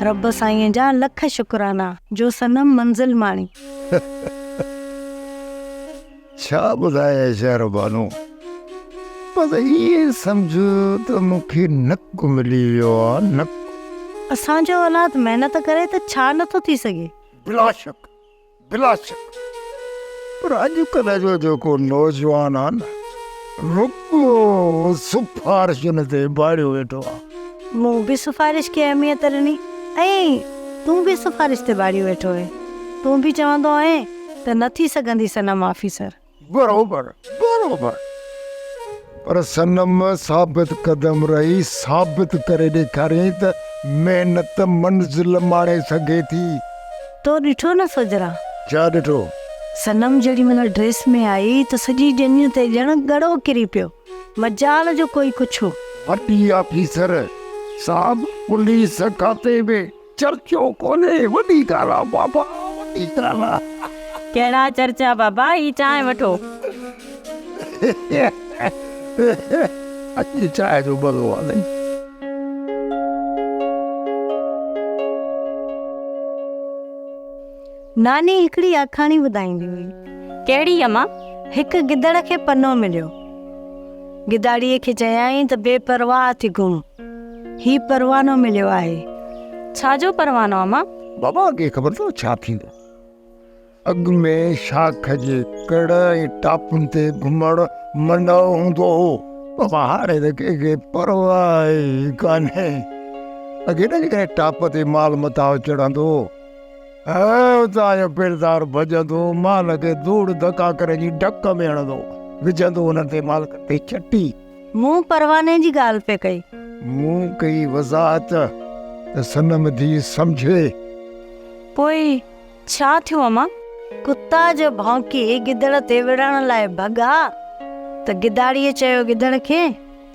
रब साईं जा लख शुक्राना जो सनम मंजिल माणी। छा ॿुधाए शहरबानो, पर ये समझो तो मूंखे नक मिली वियो आहे, नक। असांजो औलाद मेहनत करे त छा नथो थी सघे। बिला शक, बिला शक। पर अॼुकल्ह जो जेको नौजवान आहे न, रुगो सिफारिशुनि ते बाड़ियो वेठो आहे। मूं बि सिफारिश खे अहमियत ॾिनी ऐं तूं बि सिफारिश ते बाड़ियो वेठो आहे। तूं बि चवंदो आहे त न थी सघंदी सनम ऑफिसर। बरोबर बरोबर, पर सनम साबित कदम रही, साबित करे ॾेखारियईं त महिनत मंज़िल माणे सघे थी। तो ॾिठो न सोजरा? छा ॾिठो? सनम जेॾी महिल ड्रेस में आई त सॼी ॼञ ते ॼण गड़ो किरी पियो। मजाल जो कोई कुझु। वॾी ऑफिसर साहब, पुलिस खाते में चर्चो कोन्हे। वॾी ॻाल्हि आहे बाबा, वॾी ॻाल्हि आहे। कहिड़ा चर्चा बाबा, ही चांहि वठो। अॼु चांहि जो भलो आहे। नानी हिकिड़ी आखाणी ॿुधाईंदी हुई। कहिड़ी अम्मा? हिकु गिदड़ खे पनो मिलियो। गिदाड़ीअ खे चयाईं त बेपरवाह थी घुम, ही परवानो मिलियो आहे। छाजो परवानो अम्मा? बाबा खे ख़बर अथव छा थींदो? अॻु में शाख जे कड़ ऐं टापुनि ते घुमण मना हूंदो हो। बाबा हाणे त कंहिंखे परवाह ई कान्हे। अॻे न जेकॾहिं टाप ते माल मथां चढ़ंदो, उतां पिरदार भॼंदो, माल खे धूड़ धका करे जी ढक में हणंदो, विझंदो हुन ते माल ते चटी। मूं परवाने जी ॻाल्हि पे कई। मूं कई वज़ाहत त सनम धी सम्झे। पोइ छा थियो अम्मा? कुत्ता जो भौंकी गिदड़ ते विढ़ण लाइ भॻा त गिदाड़ीअ चयो गिदड़ खे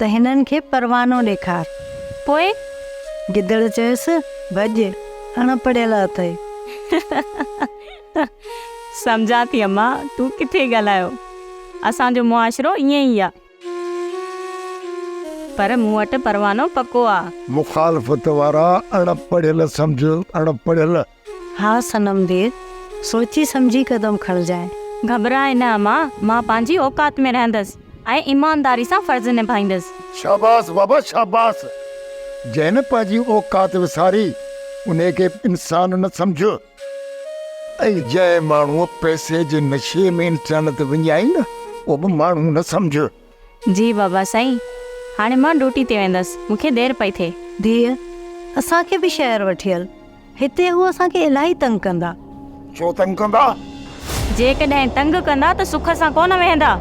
त हिननि खे परवानो ॾेखार। पोइ गिदड़ चयसि भॼ, अणपढ़ियल अथई। सम्झां थी अम्मा, तूं किथे ॻाल्हायो। असांजो मुआशिरो ईअं ई आहे, पर मूं वटि परवानो पको आहे। मुखालफ़त वारा अणपढ़ियल सम्झ, अणपढ़ियल। हा सनम देर, सोची समझी कदम खणजाए। घबराए न अम्मा, मां पंहिंजी औकात में रहंदसि ऐं ईमानदारी सां फर्ज़ निभाईंदसि। शाबाश बाबा शाबाश। जंहिं पंहिंजी औकात विसारी उन खे इंसान न सम्झ। ऐं जंहिं माण्हूअ पैसे जे नशे में इंसान ते विञाई न, उहो बि माण्हू न सम्झ। जी बाबा साईं, हाणे मां ड्यूटी ते वेंदसि, मूंखे देरि पई थिए। धीअ, असांखे बि शहर वठी हल। हिते हू असांखे इलाही तंग कंदा। छो तंग कंदा? जेकॾहिं तंग कंदा त सुख सां कोन वेहंदा।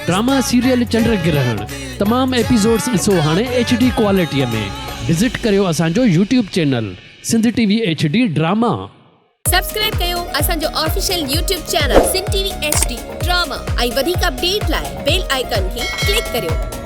ड्रामा सीरियल चंड ग्रहण तमाम एपिसोड्स ॾिसो हाणे HD क्वालिटीअ में। विज़िट करियो असांजो YouTube channel Sindh TV HD drama. Subscribe कयो असांजो official YouTube channel Sindh TV HD drama ऐं वधीक अपडेट लाइ बेल आइकन खे क्लिक करियो।